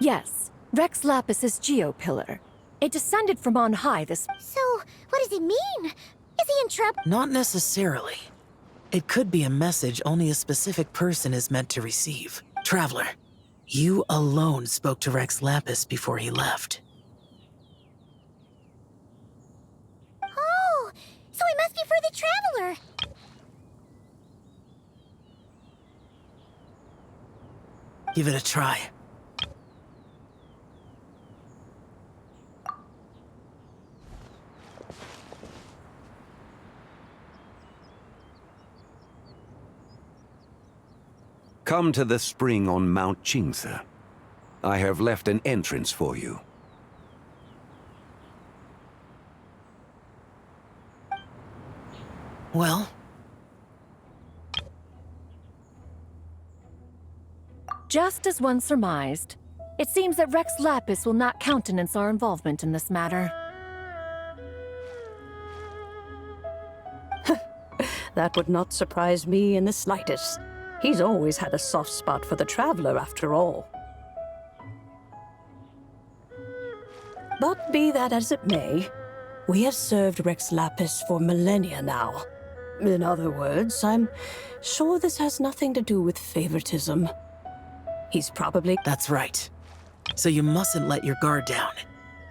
Yes, Rex Lapis's Geo-Pillar. It descended from on high this... So, what does it mean? Is he in trouble? Not necessarily. It could be a message only a specific person is meant to receive. Traveler, you alone spoke to Rex Lapis before he left. Oh, so he must be for the Traveler. Give it a try. Come to the spring on Mount Qingse. I have left an entrance for you. Well? Just as one surmised, it seems that Rex Lapis will not countenance our involvement in this matter. That would not surprise me in the slightest. He's always had a soft spot for the Traveler, after all. But be that as it may, we have served Rex Lapis for millennia now. In other words, I'm sure this has nothing to do with favoritism. He's probably... That's right. So you mustn't let your guard down,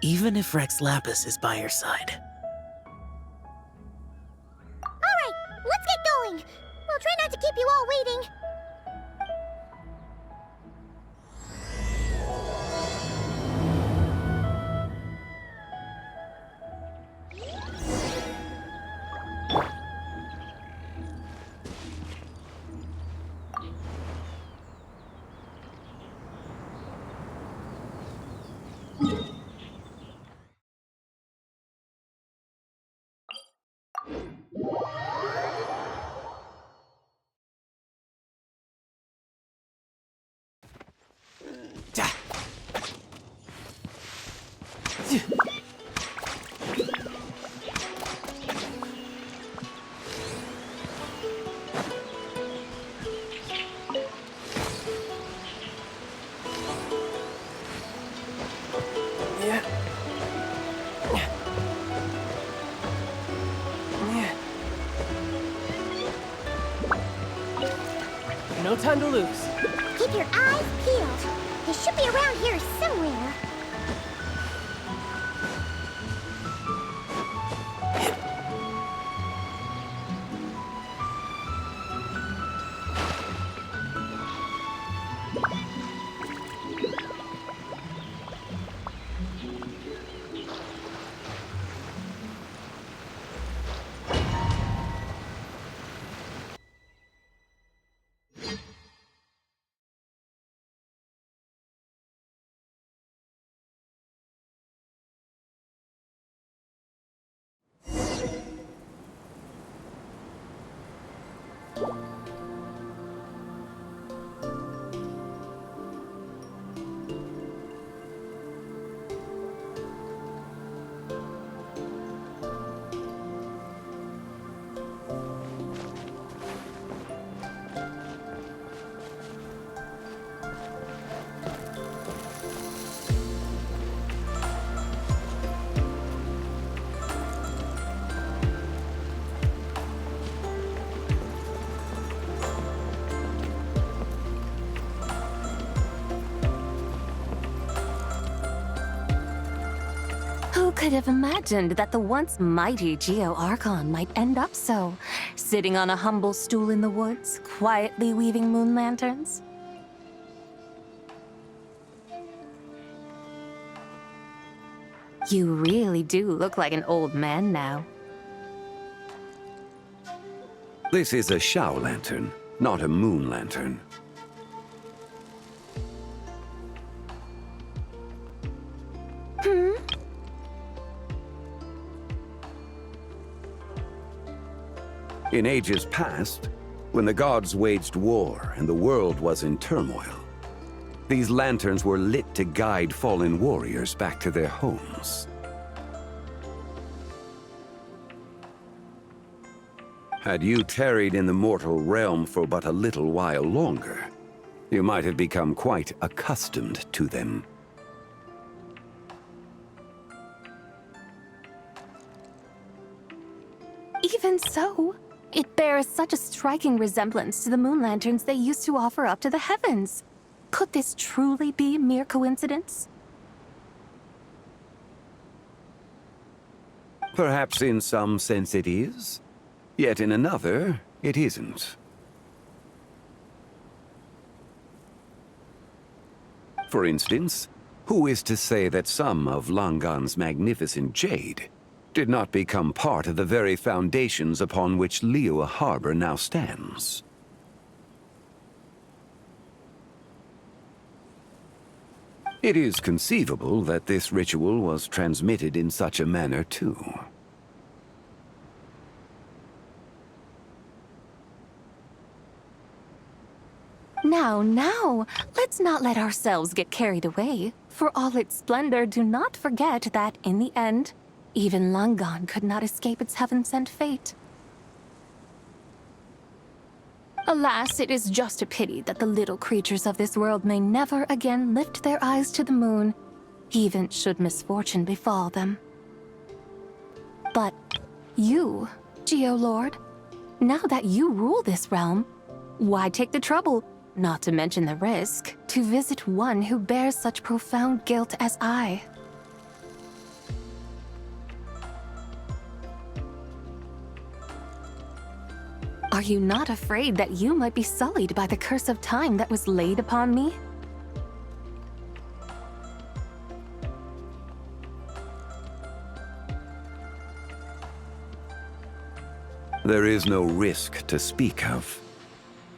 even if Rex Lapis is by your side. Alright, let's get going. We'll try not to keep you all waiting. No time to lose. Keep your eyes peeled. They should be around here somewhere. Who could have imagined that the once mighty Geo-Archon might end up so, sitting on a humble stool in the woods, quietly weaving moon lanterns? You really do look like an old man now. This is a Shao lantern, not a moon lantern. In ages past, when the gods waged war and the world was in turmoil, these lanterns were lit to guide fallen warriors back to their homes. Had you tarried in the mortal realm for but a little while longer, you might have become quite accustomed to them. Even so, it bears such a striking resemblance to the moon lanterns they used to offer up to the heavens. Could this truly be mere coincidence? Perhaps in some sense it is, yet in another, it isn't. For instance, who is to say that some of Langan's magnificent jade did not become part of the very foundations upon which Liyue Harbor now stands? It is conceivable that this ritual was transmitted in such a manner too. Now, let's not let ourselves get carried away. For all its splendor, do not forget that, in the end, even Langan could not escape its heaven-sent fate. Alas, it is just a pity that the little creatures of this world may never again lift their eyes to the moon, even should misfortune befall them. But you, Geo-Lord, now that you rule this realm, why take the trouble, not to mention the risk, to visit one who bears such profound guilt as I? Are you not afraid that you might be sullied by the curse of time that was laid upon me? There is no risk to speak of.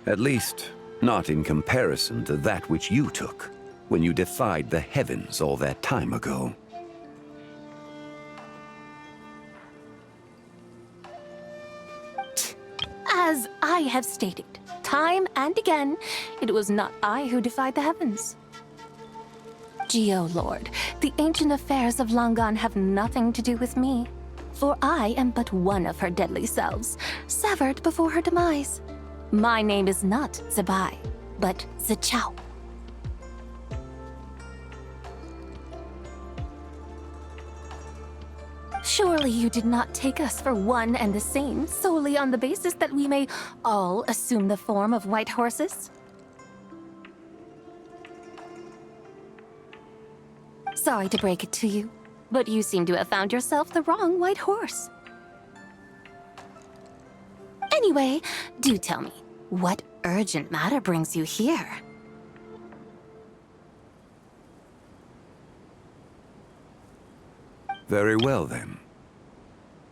At least, not in comparison to that which you took when you defied the heavens all that time ago. As I have stated, time and again, it was not I who defied the heavens. Geo-Lord, the ancient affairs of Langan have nothing to do with me, for I am but one of her deadly selves, severed before her demise. My name is not Zibai, but Zichao. Surely you did not take us for one and the same, solely on the basis that we may all assume the form of white horses? Sorry to break it to you, but you seem to have found yourself the wrong white horse. Anyway, do tell me, what urgent matter brings you here? Very well, then.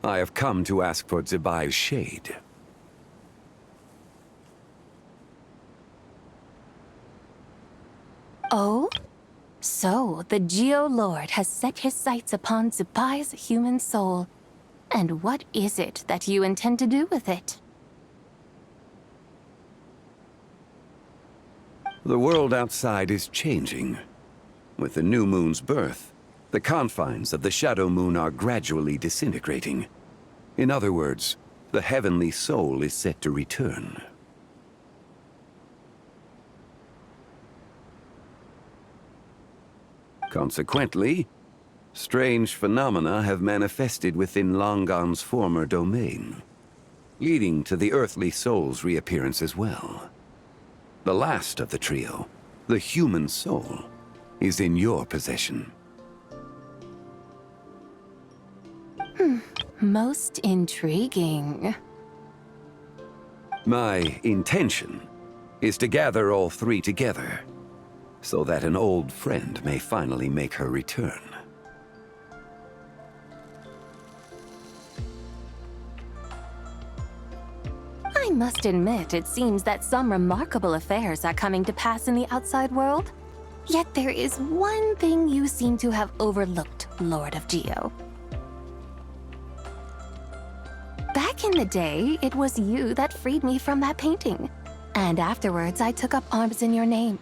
I have come to ask for Zibai's shade. Oh? So, the Geo-Lord has set his sights upon Zibai's human soul. And what is it that you intend to do with it? The world outside is changing. With the new moon's birth, the confines of the Shadow Moon are gradually disintegrating. In other words, the heavenly soul is set to return. Consequently, strange phenomena have manifested within Langan's former domain, leading to the earthly soul's reappearance as well. The last of the trio, the human soul, is in your possession. Most intriguing. My intention is to gather all three together, so that an old friend may finally make her return. I must admit, it seems that some remarkable affairs are coming to pass in the outside world. Yet there is one thing you seem to have overlooked, Lord of Geo. Back in the day, it was you that freed me from that painting. And afterwards, I took up arms in your name.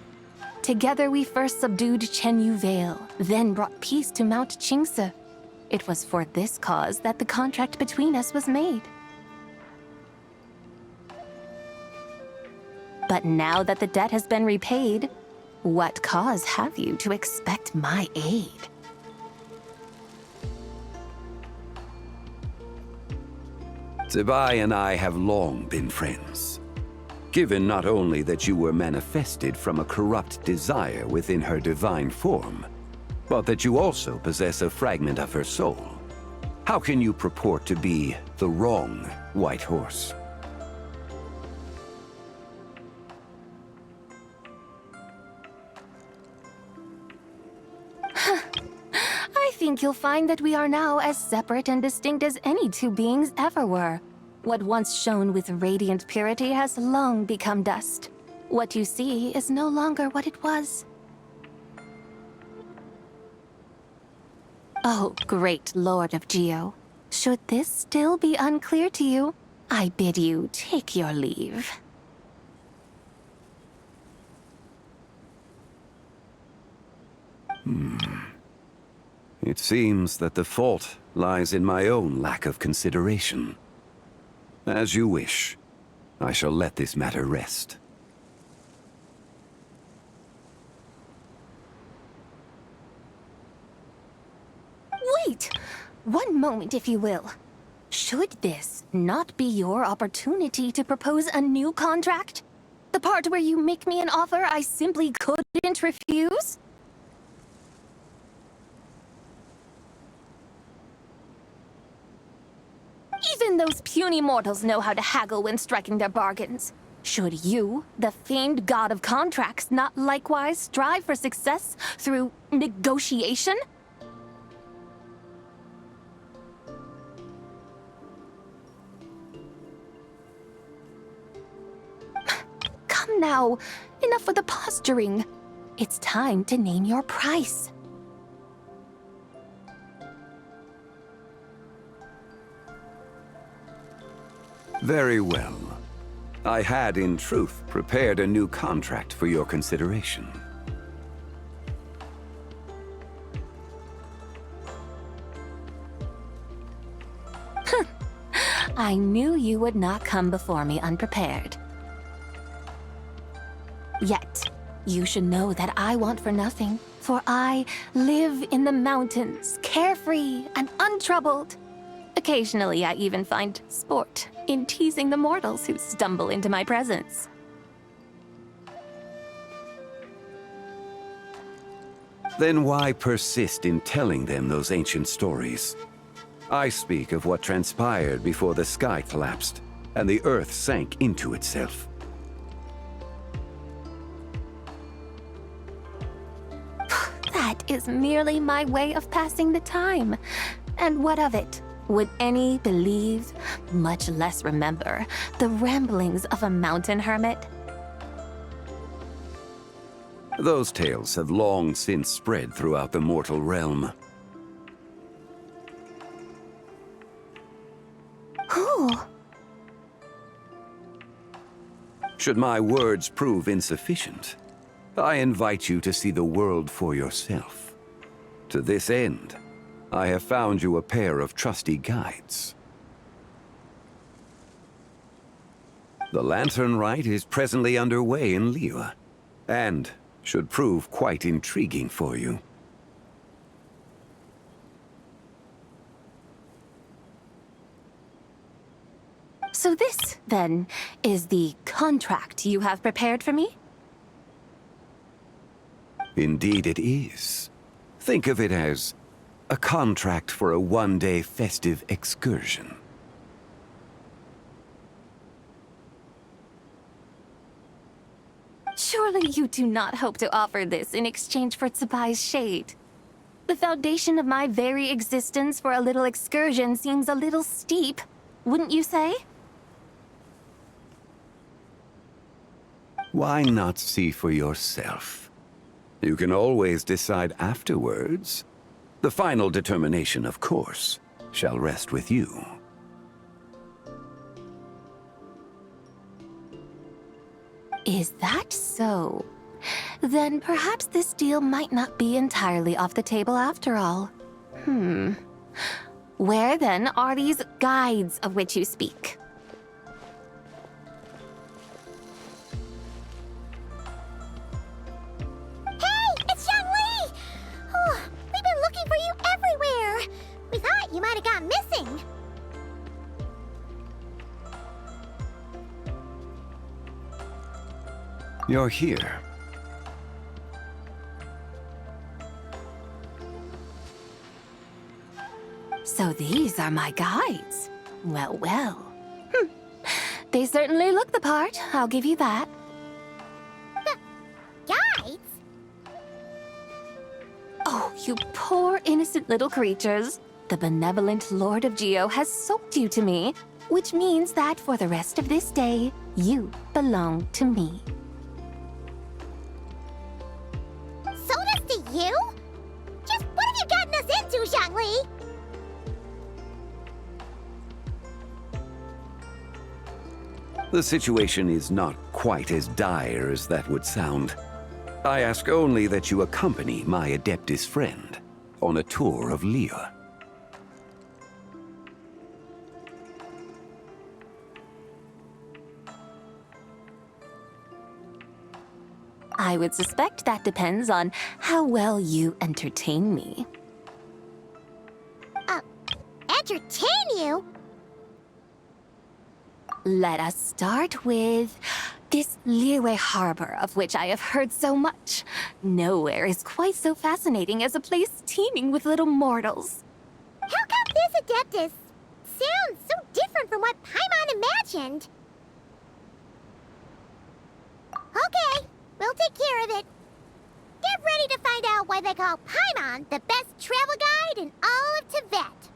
Together we first subdued Chenyu Vale, then brought peace to Mount Qingse. It was for this cause that the contract between us was made. But now that the debt has been repaid, what cause have you to expect my aid? Zibai and I have long been friends. Given not only that you were manifested from a corrupt desire within her divine form, but that you also possess a fragment of her soul, how can you purport to be the wrong white horse? I think you'll find that we are now as separate and distinct as any two beings ever were. What once shone with radiant purity has long become dust. What you see is no longer what it was. Oh, great Lord of Geo. Should this still be unclear to you, I bid you take your leave. It seems that the fault lies in my own lack of consideration. As you wish. I shall let this matter rest. Wait! One moment, if you will. Should this not be your opportunity to propose a new contract? The part where you make me an offer I simply couldn't refuse? Even those puny mortals know how to haggle when striking their bargains. Should you, the famed god of contracts, not likewise strive for success through negotiation? Come now, enough with the posturing. It's time to name your price. Very well. I had, in truth, prepared a new contract for your consideration. I knew you would not come before me unprepared. Yet, you should know that I want for nothing, for I live in the mountains, carefree and untroubled. Occasionally, I even find sport in teasing the mortals who stumble into my presence. Then why persist in telling them those ancient stories? I speak of what transpired before the sky collapsed and the earth sank into itself. That is merely my way of passing the time. And what of it? Would any believe, much less remember, the ramblings of a mountain hermit? Those tales have long since spread throughout the mortal realm. Who? Should my words prove insufficient, I invite you to see the world for yourself. To this end, I have found you a pair of trusty guides. The lantern rite is presently underway in Liyue, and should prove quite intriguing for you. So this, then, is the contract you have prepared for me? Indeed it is. Think of it as a contract for a one-day festive excursion. Surely you do not hope to offer this in exchange for Tsubai's shade. The foundation of my very existence for a little excursion seems a little steep, wouldn't you say? Why not see for yourself? You can always decide afterwards. The final determination, of course, shall rest with you. Is that so? Then perhaps this deal might not be entirely off the table after all. Where then are these guides of which you speak? Hey, it's Young Lee! Oh, we've been looking for you everywhere. We thought you might have gone missing. You're here. So these are my guides. Well, well. They certainly look the part, I'll give you that. Guides? Oh, you poor innocent little creatures. The benevolent Lord of Geo has sold you to me, which means that for the rest of this day, you belong to me. Sold us to you? Just what have you gotten us into, Zhongli? The situation is not quite as dire as that would sound. I ask only that you accompany my Adeptus friend on a tour of Liyue. I would suspect that depends on how well you entertain me. Entertain you? Let us start with this Liyue harbor of which I have heard so much. Nowhere is quite so fascinating as a place teeming with little mortals. How come this Adeptus sounds so different from what Paimon imagined? Okay, we'll take care of it. Get ready to find out why they call Paimon the best travel guide in all of Tibet.